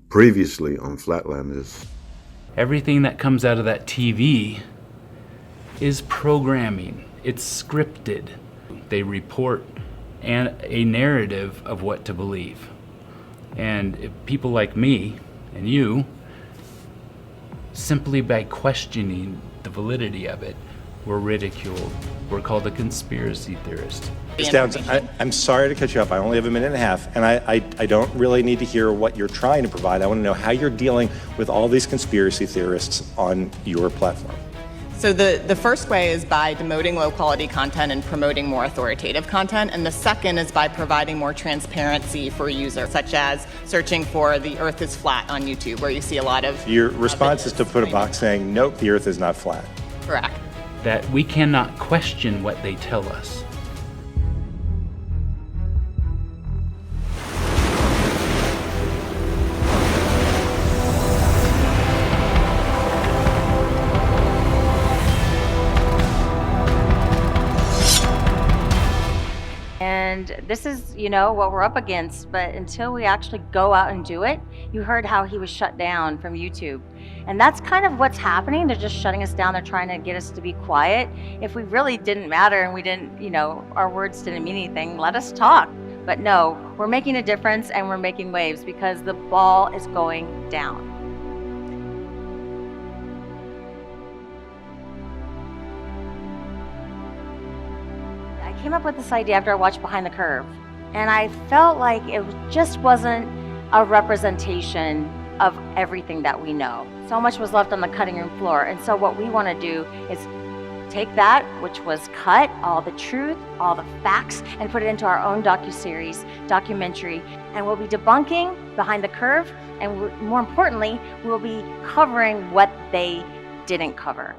Previously on Flatlanders. Everything that comes out of that TV is programming. It's scripted. They report a narrative of what to believe. And if people like me and you, simply by questioning the validity of it, we're ridiculed. We're called a conspiracy theorist. I'm sorry to cut you off. I only have a minute and a half, and I don't really need to hear what you're trying to provide. I want to know how you're dealing with all these conspiracy theorists on your platform. So the first way is by demoting low-quality content and promoting more authoritative content, and the second is by providing more transparency for users, such as searching for "the Earth is flat" on YouTube, where you see a lot of... Your response is to put a box saying, nope, the Earth is not flat. Correct. That we cannot question what they tell us. And this is, what we're up against, but until we actually go out and do it, you heard how he was shut down from YouTube. And that's kind of what's happening. They're just shutting us down. They're trying to get us to be quiet. If we really didn't matter and we didn't, our words didn't mean anything, let us talk. But no, we're making a difference and we're making waves because the ball is going down. I came up with this idea after I watched Behind the Curve, and I felt like it just wasn't a representation of everything that we know. So much was left on the cutting room floor, and so what we want to do is take that, which was cut, all the truth, all the facts, and put it into our own documentary, and we'll be debunking Behind the Curve, and more importantly, we'll be covering what they didn't cover.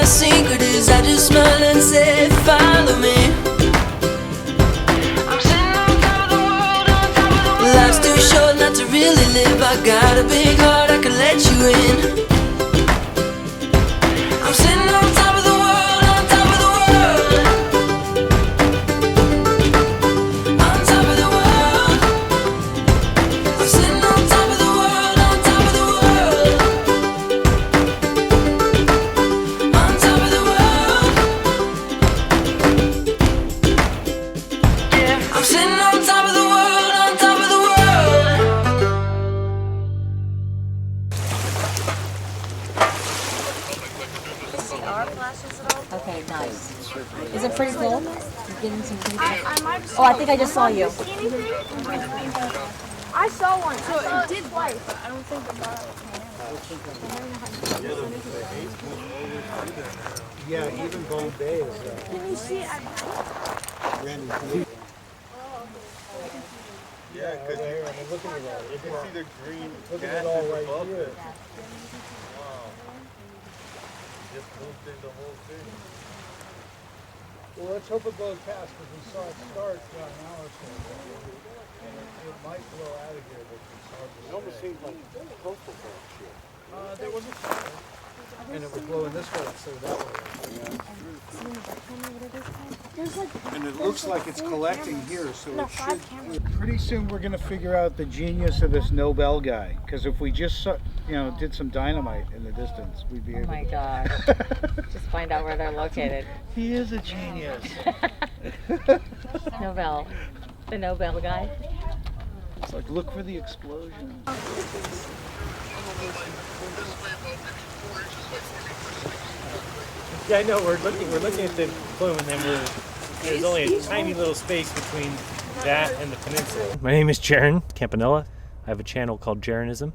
Secret is I just smile and say follow me. I'm sitting on top of the world, on top of the world. Life's too short not to really live. I got a big heart, I can let you in. I'm sitting on top of the world, on top of the world. On top of the world. I'm sitting on top of the world, on top of the world. I'm sitting on top of the world, on top of the world. See our flashes at all? Okay, nice. Is it pretty cool? You're getting some pretty cool. Oh, I think I just saw you. I saw one. So it did twice, but I don't think the bottle Yeah, even Bombay is Can you see it? Randy. Yeah, because look at it all. you can see the green Look at gas it all is right above here. it. Wow. Just moved in the whole thing. Well, let's hope it blows past, because we saw it start about an hour or so ago. And it might blow out of here, but it's hard to say. It almost seems like coastal shit. There was a fire, and it was blowing this way instead of that way. And it looks like it's collecting here, so it should. Pretty soon we're going to figure out the genius of this Nobel guy, because if we just did some dynamite in the distance, we'd be able Oh my gosh. Just find out where they're located. He is a genius. Nobel. The Nobel guy. It's like, look for the explosion. Yeah, I know. We're looking at the plume, and then there's only a tiny little space between that and the peninsula. My name is Jaron Campanella. I have a channel called Jaronism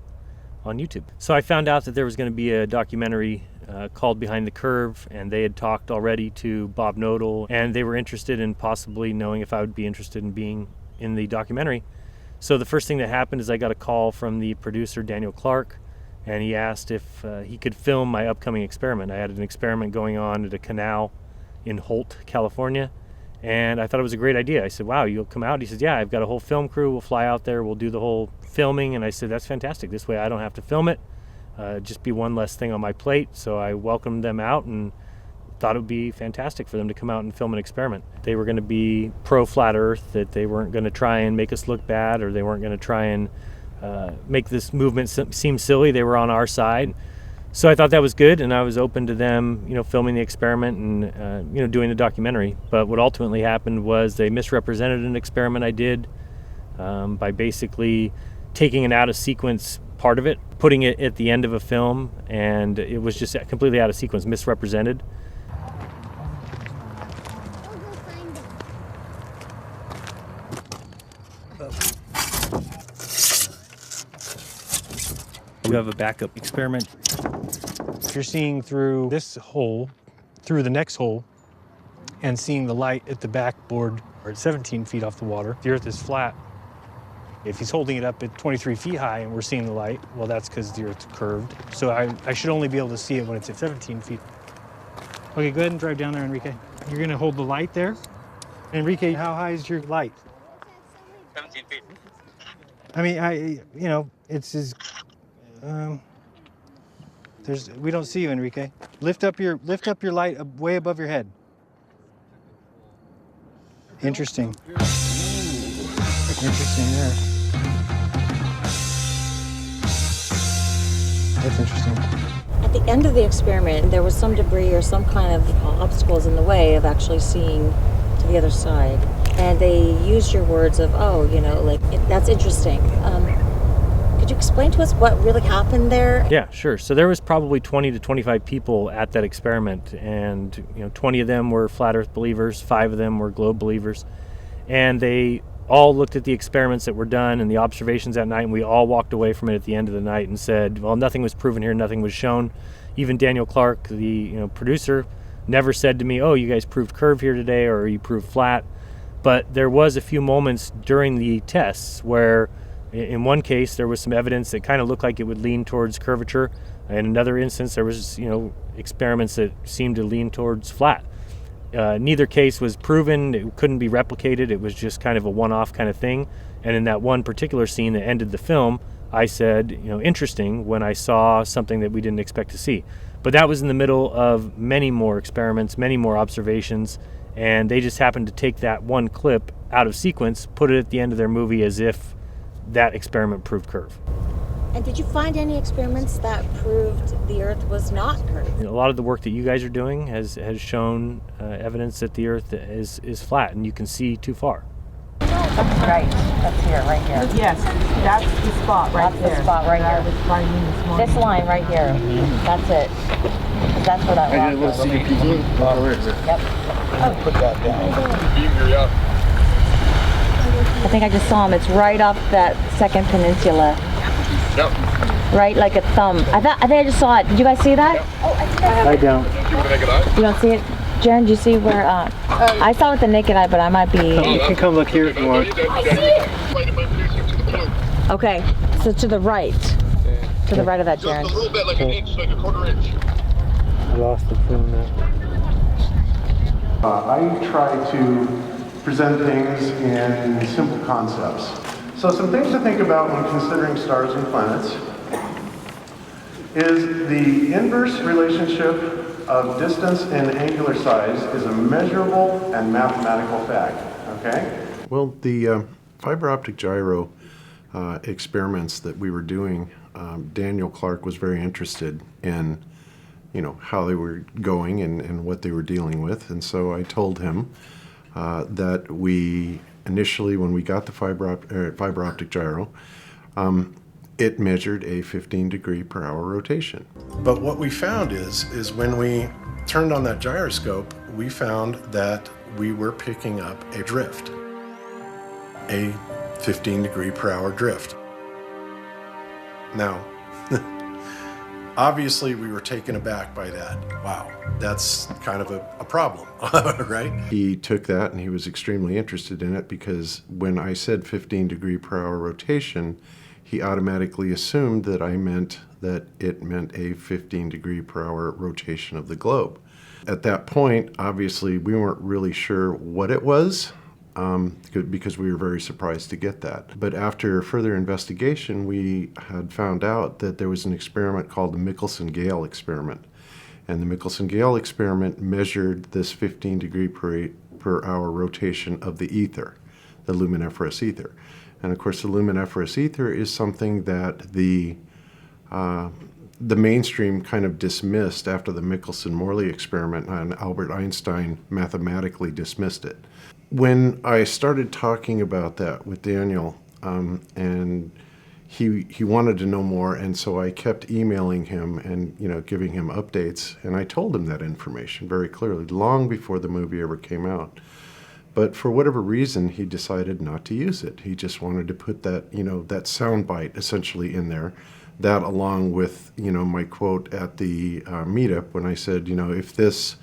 on YouTube. So I found out that there was going to be a documentary called Behind the Curve, and they had talked already to Bob Knodel, and they were interested in possibly knowing if I would be interested in being in the documentary. So the first thing that happened is I got a call from the producer, Daniel Clark, and he asked if he could film my upcoming experiment. I had an experiment going on at a canal in Holt, California, and I thought it was a great idea. I said, wow, you'll come out? He said, yeah, I've got a whole film crew. We'll fly out there. We'll do the whole filming. And I said, that's fantastic. This way I don't have to film it. Just be one less thing on my plate. So I welcomed them out and thought it would be fantastic for them to come out and film an experiment. They were going to be pro-flat Earth, that they weren't going to try and make us look bad, or they weren't going to try and make this movement seem silly. They were on our side. So I thought that was good, and I was open to them, filming the experiment and, doing the documentary. But what ultimately happened was they misrepresented an experiment I did by basically taking an out-of-sequence part of it, putting it at the end of a film, and it was just completely out of sequence, misrepresented. You have a backup experiment. If you're seeing through this hole, through the next hole, and seeing the light at the backboard, or at 17 feet off the water, the Earth is flat. If he's holding it up at 23 feet high and we're seeing the light, well, that's because the Earth's curved. So I should only be able to see it when it's at 17 feet. Okay, go ahead and drive down there, Enrique. You're gonna hold the light there. Enrique, how high is your light? 17 feet. I mean, it's as, we don't see you, Enrique. Lift up your light way above your head. Interesting. Interesting there. That's interesting. At the end of the experiment, there was some debris or some kind of obstacles in the way of actually seeing to the other side. And they used your words of, that's interesting. Could you explain to us what really happened there? Yeah, sure. So there was probably 20 to 25 people at that experiment, and 20 of them were flat Earth believers, 5 of them were globe believers, and they all looked at the experiments that were done and the observations that night, and we all walked away from it at the end of the night and said, well, nothing was proven here, nothing was shown. Even Daniel Clark, the producer, never said to me, oh, you guys proved curve here today, or you proved flat. But there was a few moments during the tests where in one case there was some evidence that kind of looked like it would lean towards curvature. In another instance there was experiments that seemed to lean towards flat. Neither case was proven. It couldn't be replicated. It was just kind of a one-off kind of thing. And in that one particular scene that ended the film, I said, interesting, when I saw something that we didn't expect to see. But that was in the middle of many more experiments, many more observations, and they just happened to take that one clip out of sequence, put it at the end of their movie as if that experiment proved curve. And did you find any experiments that proved the Earth was not curved? A lot of the work that you guys are doing has shown evidence that the Earth is flat, and you can see too far. Right, that's here, right here. Yes, that's the spot right there. That's the spot right here. I was finding this morning. This line right here, that's it. That's where that rock was. Yep. Put that down. I think I just saw him. It's right off that second peninsula. Yep. Right, like a thumb. I think I just saw it. Did you guys see that? Yep. Oh, I think I don't. You don't see it? Jen, do you see where, I saw it with the naked eye, but I might be... You can come look here if you want. I see it! Okay, so to the right. To the right of that, Jaren. Just a little bit, like an inch, like a quarter inch. I lost the film now. I try to present things in simple concepts. So some things to think about when considering stars and planets is the inverse relationship of distance and angular size is a measurable and mathematical fact, okay? Well, the fiber optic gyro experiments that we were doing, Daniel Clark was very interested in, how they were going and what they were dealing with. And so I told him that we initially, when we got the fiber optic gyro, it measured a 15 degree per hour rotation. But what we found is when we turned on that gyroscope, we found that we were picking up a drift, a 15 degree per hour drift. Now, obviously we were taken aback by that. Wow, that's kind of a problem, right? He took that and he was extremely interested in it because when I said 15 degree per hour rotation, he automatically assumed that I meant that it meant a 15 degree per hour rotation of the globe. At that point, obviously, we weren't really sure what it was because we were very surprised to get that. But after further investigation, we had found out that there was an experiment called the Michelson-Gale experiment. And the Michelson-Gale experiment measured this 15 degree per hour rotation of the ether, the luminiferous ether. And of course, the luminiferous ether is something that the mainstream kind of dismissed after the Michelson-Morley experiment, and Albert Einstein mathematically dismissed it. When I started talking about that with Daniel, and he wanted to know more, and so I kept emailing him and giving him updates, and I told him that information very clearly, long before the movie ever came out. But for whatever reason, he decided not to use it. He just wanted to put that, that soundbite essentially in there. That along with, my quote at the meetup when I said, if this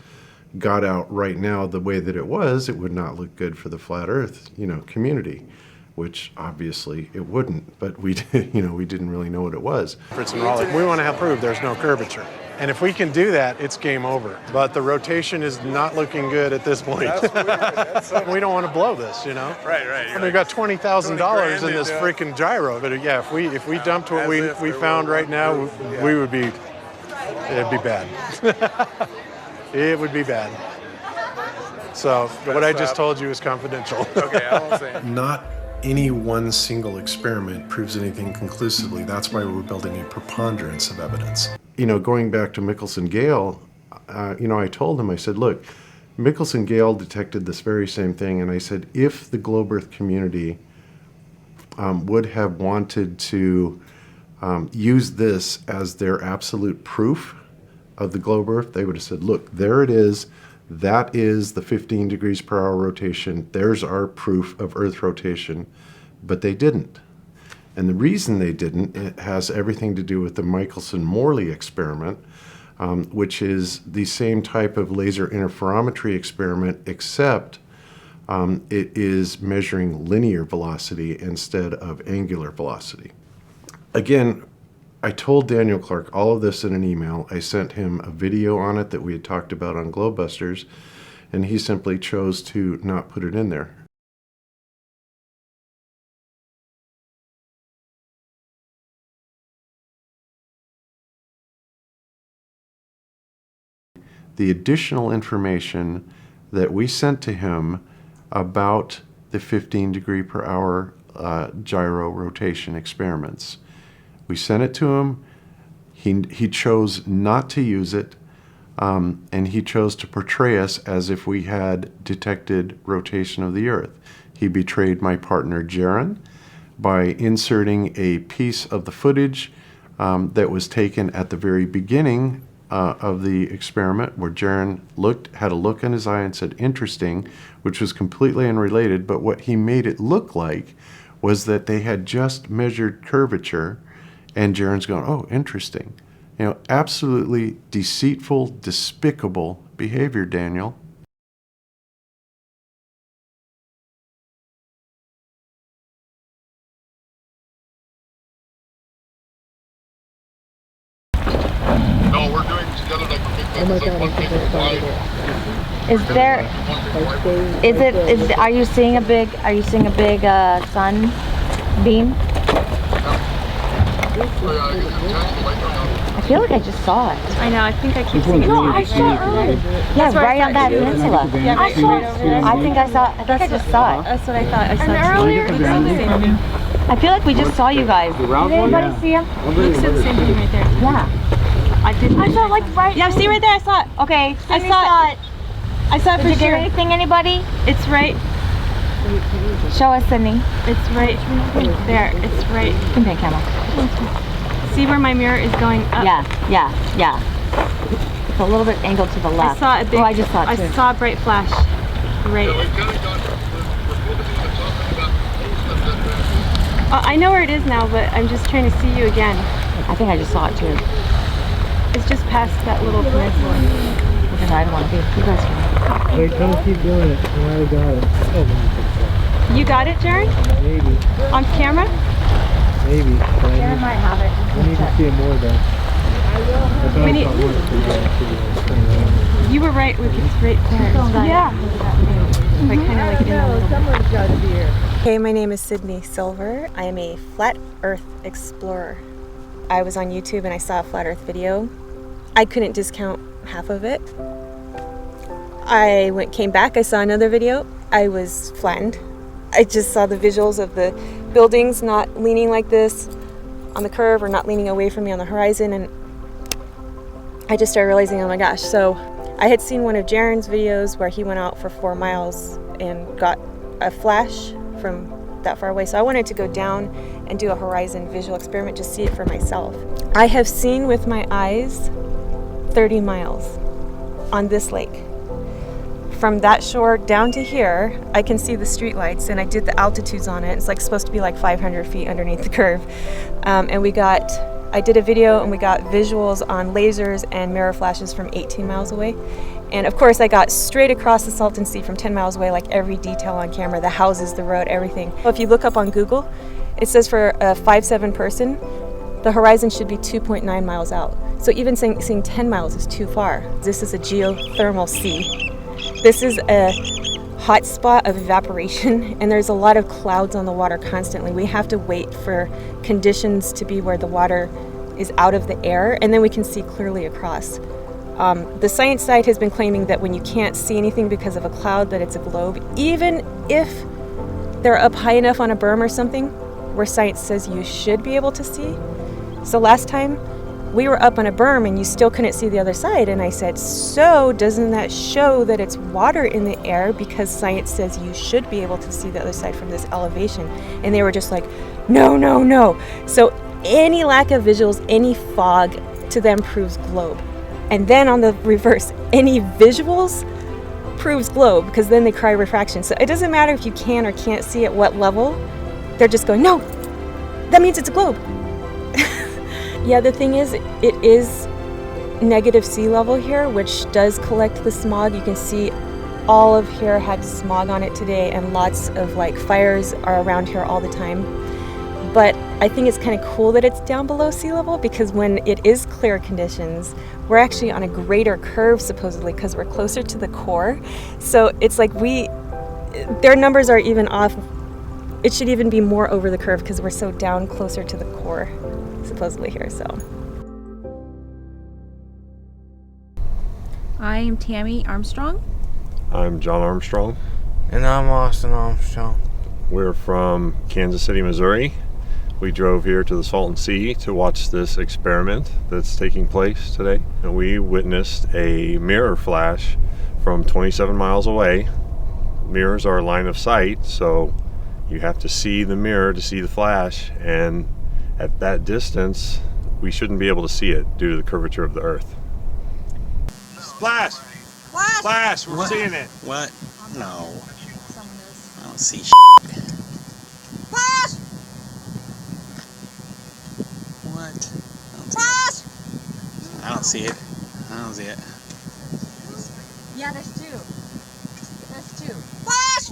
got out right now the way that it was, it would not look good for the flat Earth, community, which obviously it wouldn't. But we, we didn't really know what it was. We want to have proof there's no curvature. And if we can do that, it's game over. But the rotation is not looking good at this point. We don't want to blow this, Right. I mean, we got $20,000 in this freaking gyro. But yeah, if we dumped what we found right now, it'd be bad. It would be bad. So what I just told you is confidential. Okay, I won't say anything. Not any one single experiment proves anything conclusively. That's why we're building a preponderance of evidence. Going back to Michelson-Gale, I told him, I said, look, Michelson-Gale detected this very same thing, and I said, if the globe Earth community would have wanted to use this as their absolute proof of the globe Earth, they would have said, look, there it is. That is the 15 degrees per hour rotation. There's our proof of Earth rotation. But they didn't. And the reason they didn't, it has everything to do with the Michelson-Morley experiment, which is the same type of laser interferometry experiment, except it is measuring linear velocity instead of angular velocity. Again, I told Daniel Clark all of this in an email. I sent him a video on it that we had talked about on Globebusters, and he simply chose to not put it in there. The additional information that we sent to him about the 15 degree per hour gyro rotation experiments. We sent it to him. He chose not to use it, and he chose to portray us as if we had detected rotation of the Earth. He betrayed my partner, Jaron, by inserting a piece of the footage that was taken at the very beginning of the experiment, where Jaron had a look in his eye and said, interesting, which was completely unrelated, but what he made it look like was that they had just measured curvature, and Jaron's going, oh, interesting. Absolutely deceitful, despicable behavior, Daniel. No, we're doing together like we're big. Oh my God, Is there? Are you seeing a big sun beam? I feel like I just saw it. I know, I think I keep seeing it. No, I saw it earlier. Yeah, right on that peninsula. Yeah, right over there. I think I just saw it. That's what I thought. I saw it earlier. I feel like we just saw you guys. Did anybody see him? Looks at the same thing right there. Yeah. I didn't. I saw it like right. Yeah, see right there. I saw it. Okay, I saw it. I saw it Did for you sure. hear anything? Anybody? It's right. Show us, Sydney. It's right there. It's right. Come here, camera. See where my mirror is going up? Yeah. It's a little bit angled to the left. I saw a big. Oh, I just saw it too. I saw a bright flash. Right. I know where it is now, but I'm just trying to see you again. I think I just saw it too. It's just past that little peninsula. Because I don't want to be. You guys can. Wait, don't keep doing it. I got it. Oh, You got it, Jared? maybe. On camera? Maybe. Karen might have it. I need to see it more though. We need- You were right with it's right there. Yeah. Like kind of like in the middle. Hey, my name is Sydney Silver. I am a flat earth explorer. I was on YouTube and I saw a flat earth video. I couldn't discount half of it. Came back, I saw another video. I was flattened. I just saw the visuals of the buildings not leaning like this on the curve or not leaning away from me on the horizon, and I just started realizing, oh my gosh. So I had seen one of Jaren's videos where he went out for 4 miles and got a flash from that far away. So I wanted to go down and do a horizon visual experiment, just see it for myself. I have seen with my eyes 30 miles on this lake. From that shore down to here, I can see the streetlights, and I did the altitudes on it. It's like supposed to be like 500 feet underneath the curve. And I did a video and we got visuals on lasers and mirror flashes from 18 miles away. And of course I got straight across the Salton Sea from 10 miles away, like every detail on camera, the houses, the road, everything. If you look up on Google, it says for a 5'7" person, the horizon should be 2.9 miles out. So even seeing 10 miles is too far. This is a geothermal sea. This is a hot spot of evaporation, and there's a lot of clouds on the water constantly. We have to wait for conditions to be where the water is out of the air, and then we can see clearly across. The science side has been claiming that when you can't see anything because of a cloud, that it's a globe, even if they're up high enough on a berm or something where science says you should be able to see. So last time we were up on a berm and you still couldn't see the other side, and I said, so doesn't that show that it's water in the air, because science says you should be able to see the other side from this elevation? And they were just like, no. So any lack of visuals, any fog to them proves globe. And then on the reverse, any visuals proves globe, because then they cry refraction. So it doesn't matter if you can or can't see at what level, they're just going, no, that means it's a globe. Yeah, the thing is, it is negative sea level here, which does collect the smog. You can see all of here had smog on it today, and lots of like fires are around here all the time. But I think it's kind of cool that it's down below sea level, because when it is clear conditions, we're actually on a greater curve supposedly, because we're closer to the core. So it's like their numbers are even off. It should even be more over the curve because we're so down closer to the core supposedly here. So I am Tammy Armstrong. I'm John Armstrong. And I'm Austin Armstrong. We're from Kansas City, Missouri. We drove here to the Salton Sea to watch this experiment that's taking place today. And we witnessed a mirror flash from 27 miles away. Mirrors are line of sight, so you have to see the mirror to see the flash, and at that distance we shouldn't be able to see it due to the curvature of the earth. Splash! Splash! We're seeing it. What? No. I don't see Flash! What? Flash! I don't see it. I don't see it. Yeah, there's two. There's two. Flash!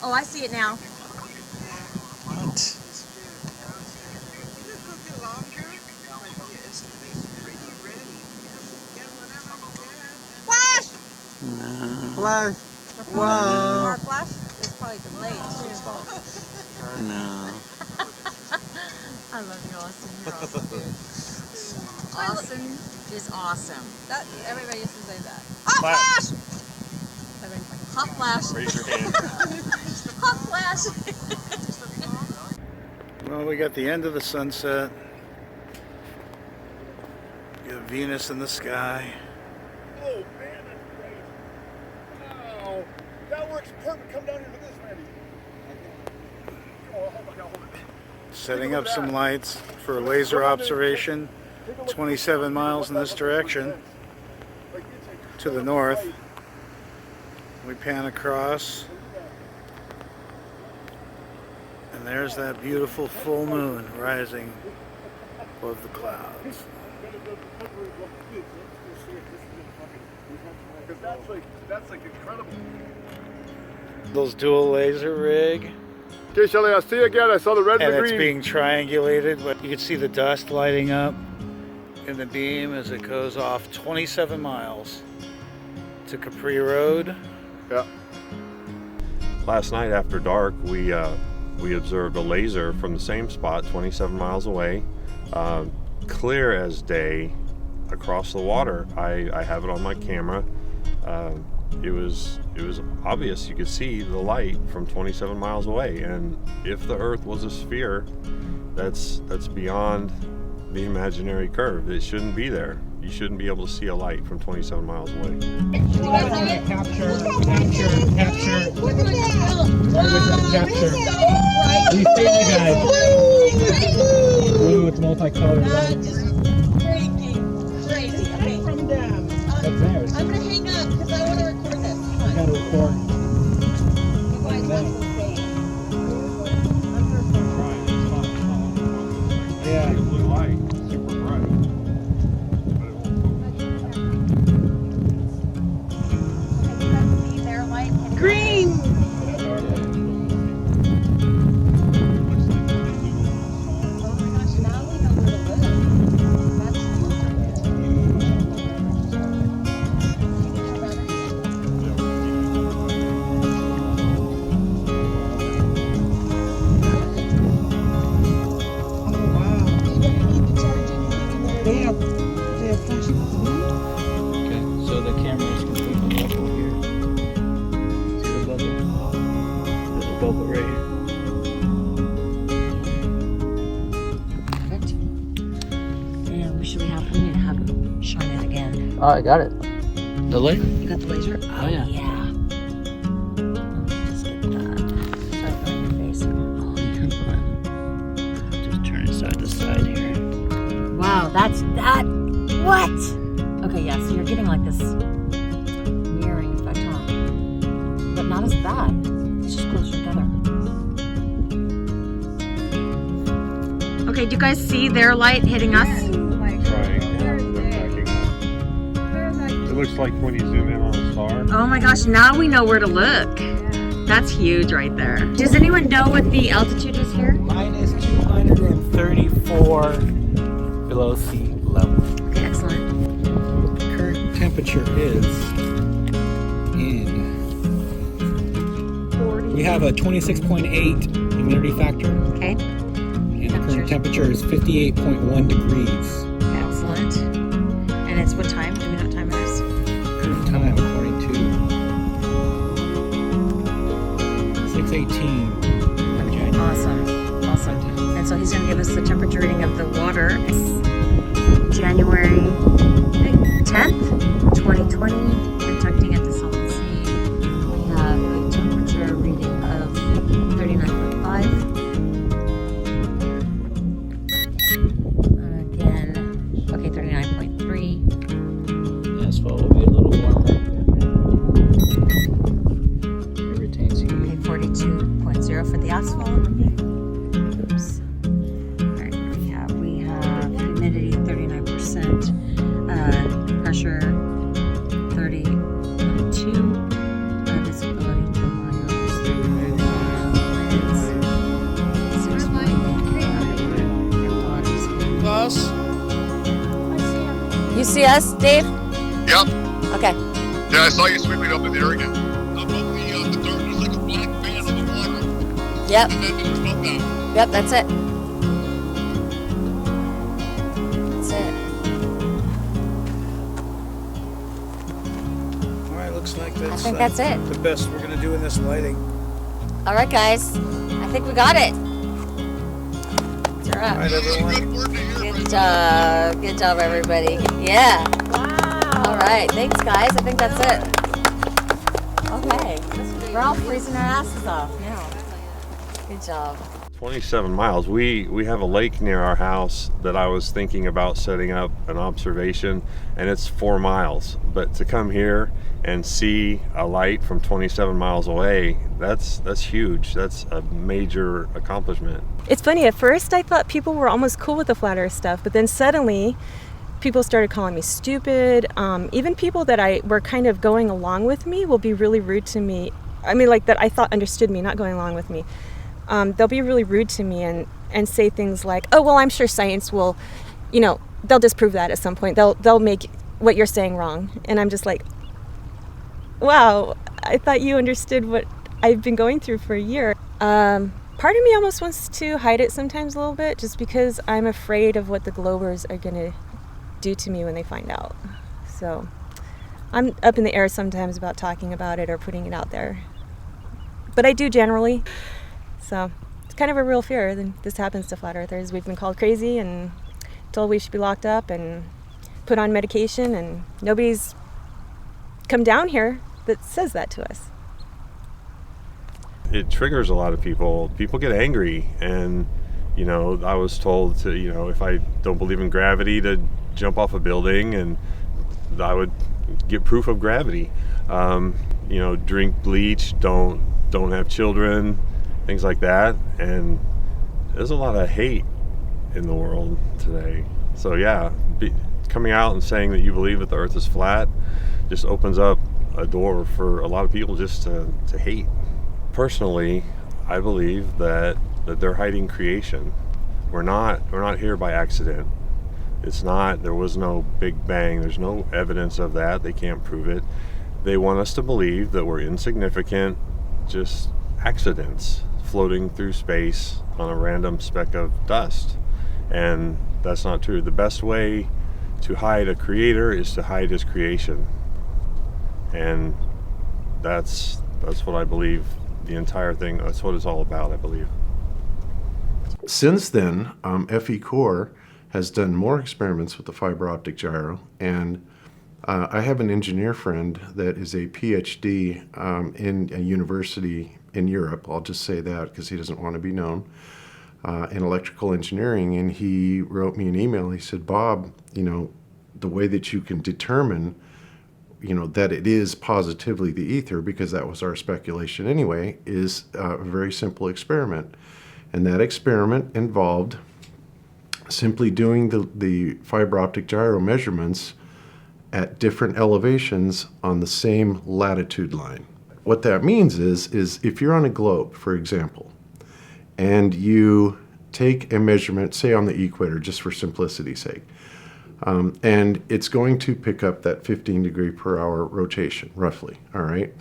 Oh, I see it now. What? Flash! Flash. Wow. Our flash is probably delayed too. No. I love you, Austin. You're awesome, dude. Austin is awesome. That everybody used to say that. Flash. Hot flash. Raise your hand. Hot flash. Well, we got the end of the sunset. We got Venus in the sky. Oh man, that's great. Wow, that works perfect. Come down here to this, Randy. Oh, hold on, hold it. Setting up some lights for laser observation. 27 miles in this direction to the north. We pan across, and there's that beautiful full moon rising above the clouds. That's like incredible. Those dual laser rig. Okay, Shelly, I'll see you again. I saw the red And and the it's green. being triangulated, but you can see the dust lighting up in the beam as it goes off 27 miles to Capri Road. Yeah. Last night after dark, we observed a laser from the same spot, 27 miles away, clear as day, across the water. I have it on my camera. It was obvious. You could see the light from 27 miles away, and if the Earth was a sphere, that's beyond the imaginary curve. It shouldn't be there. You shouldn't be able to see a light from 27 miles away. Capture. We see you guys. Blue with multicolored lights. Crazy. Okay. From them. That's theirs. I'm gonna hang up because I want to record this. Come on. I gotta record. You guys watch this thing. Yeah. Blue light, super bright. Green. Okay, so the camera is completely level here. See the bubble? There's a bubble right here. Perfect. And we should have we need to have him shine it again. Oh, I got it. The laser? You got the laser? Oh, yeah. Just get that. Start filling your face. Just turn it side to side here. Wow, that's that. What? Okay, yeah, so you're getting like this mirroring effect, huh? But not as bad. It's just closer together. Okay, do you guys see their light hitting us? It looks like when you zoom in on a star. Oh my gosh, now we know where to look. That's huge right there. Does anyone know what the altitude is here? Minus 234 below sea level. Okay, excellent. Current temperature is in. We have a 26.8 humidity factor. Okay. And the current temperature is 58.1 degrees. Excellent. And it's what time? Do we know what time it is? Current time according to 6:18. Awesome. Awesome. And so he's going to give us the temperature reading of the water. January 10th, 2020, conducting at the Salton Sea. We have a temperature reading of 39.5. Again, okay, 39.3. The asphalt will be a little warmer. It retains heat. Okay, 42.0 for the asphalt. Oops. Alright, we have humidity 39%, pressure 30.2, visibility 10 miles, 6 Us? You see us, Dave? Yep. Okay. Yeah, I saw you swimming up in there again. Up the dark, there's like a black band in the water. Yep. And then there's up now. Yep, that's it. That's it. All right, looks like that's, I think that's it. The best we're gonna do in this lighting. All right, guys. I think we got it. It's a wrap. All right, everyone. Good job. Good job, everybody. Yeah. Wow. All right. Thanks, guys. I think that's it. Okay. We're all freezing our asses off now. Good job. 27 miles. We have a lake near our house that I was thinking about setting up an observation, and it's 4 miles. But to come here and see a light from 27 miles away, that's huge. That's a major accomplishment. It's funny, at first I thought people were almost cool with the flat earth stuff, but then suddenly people started calling me stupid. Even people that were kind of going along with me will be really rude to me. I mean, like that I thought understood me, not going along with me. They'll be really rude to me and say things like, oh, well, I'm sure science will, they'll disprove that at some point. They'll make what you're saying wrong. And I'm just like, wow, I thought you understood what I've been going through for a year. Part of me almost wants to hide it sometimes a little bit, just because I'm afraid of what the Globers are going to do to me when they find out. So I'm up in the air sometimes about talking about it or putting it out there. But I do generally. So it's kind of a real fear that this happens to flat earthers. We've been called crazy and told we should be locked up and put on medication, and nobody's come down here that says that to us. It triggers a lot of people. People get angry, and I was told to, if I don't believe in gravity, to jump off a building, and I would get proof of gravity. Drink bleach, don't have children, things like that. And there's a lot of hate in the world today. So yeah, coming out and saying that you believe that the earth is flat just opens up a door for a lot of people just to hate. Personally, I believe that they're hiding creation. We're not here by accident. There was no Big Bang. There's no evidence of that. They can't prove it. They want us to believe that we're insignificant, just accidents floating through space on a random speck of dust. And that's not true. The best way to hide a creator is to hide his creation. And that's what I believe. The entire thing, that's what it's all about, I believe. Since then, FE Core has done more experiments with the fiber optic gyro, and I have an engineer friend that is a PhD in a university in Europe. I'll just say that because he doesn't want to be known, in electrical engineering, and he wrote me an email. He said, Bob, the way that you can determine that it is positively the ether, because that was our speculation anyway, is a very simple experiment. And that experiment involved simply doing the fiber optic gyro measurements at different elevations on the same latitude line. What that means is if you're on a globe, for example, and you take a measurement, say on the equator, just for simplicity's sake, and it's going to pick up that 15 degree per hour rotation, roughly, all right?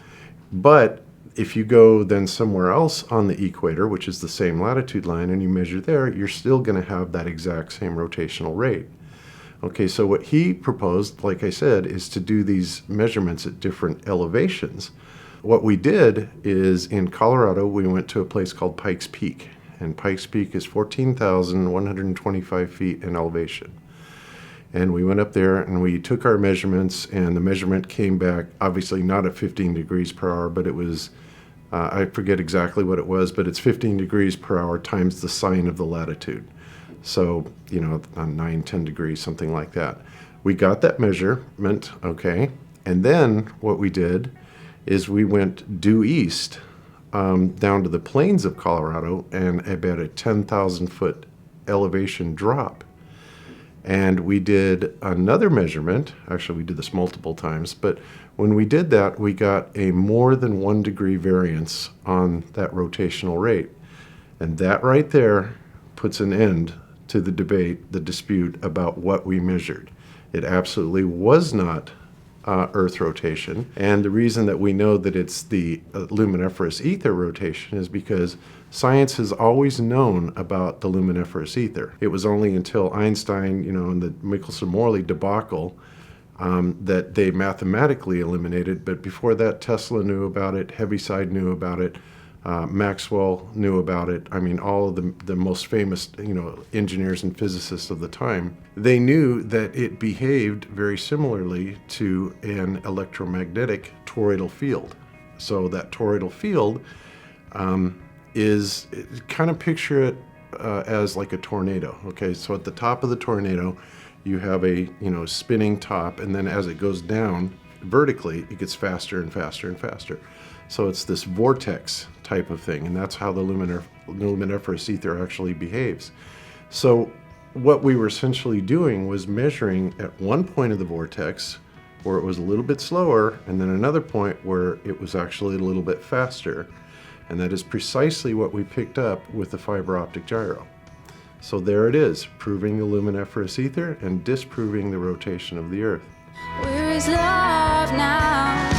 But if you go then somewhere else on the equator, which is the same latitude line, and you measure there, you're still going to have that exact same rotational rate. Okay, so what he proposed, like I said, is to do these measurements at different elevations. What we did is in Colorado, we went to a place called Pikes Peak, and Pikes Peak is 14,125 feet in elevation. And we went up there and we took our measurements, and the measurement came back, obviously not at 15 degrees per hour, but it was, I forget exactly what it was, but it's 15 degrees per hour times the sine of the latitude. So, 9, 10 degrees, something like that. We got that measurement, okay, and then what we did is we went due east down to the plains of Colorado, and about a 10,000 foot elevation drop. And we did another measurement. Actually, we did this multiple times, but when we did that, we got a more than 1 degree variance on that rotational rate. And that right there puts an end to the debate, the dispute about what we measured. It absolutely was not Earth rotation. And the reason that we know that it's the luminiferous ether rotation is because science has always known about the luminiferous ether. It was only until Einstein, in the Michelson-Morley debacle, that they mathematically eliminated. But before that, Tesla knew about it, Heaviside knew about it, Maxwell knew about it. I mean, all of the most famous, engineers and physicists of the time, they knew that it behaved very similarly to an electromagnetic toroidal field. So that toroidal field is, kind of picture it as like a tornado. Okay, so at the top of the tornado, you have a spinning top, and then as it goes down vertically, it gets faster and faster and faster. So it's this vortex type of thing, and that's how the luminiferous ether actually behaves. So what we were essentially doing was measuring at one point of the vortex where it was a little bit slower, and then another point where it was actually a little bit faster. And that is precisely what we picked up with the fiber optic gyro. So there it is, proving the luminiferous ether and disproving the rotation of the Earth. Where is love now?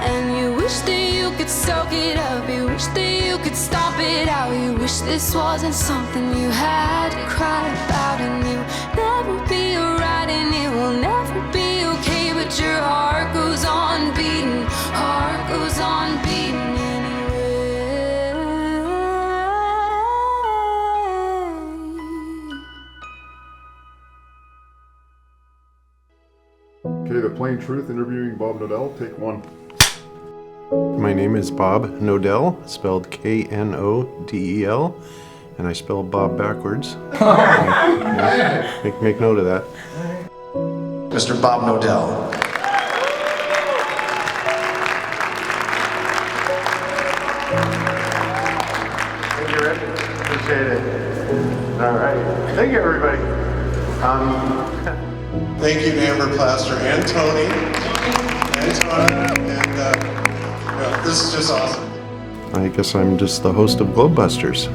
And you wish that you could soak it up. You wish that you could stomp it out. You wish this wasn't something you had to cry about. And you'll never be alright, and it will never be okay. But your heart goes on beating, heart goes on beating anyway. Okay, The Plain Truth, interviewing Bob Nodell, take one. My name is Bob Nodell, spelled K-N-O-D-E-L, and I spell Bob backwards. Make note of that. Mr. Bob Nodell. Thank you, Rick. Appreciate it. All right. Thank you, everybody. Thank you to Amber Plaster and Tony. And this is just awesome. I guess I'm just the host of Globebusters.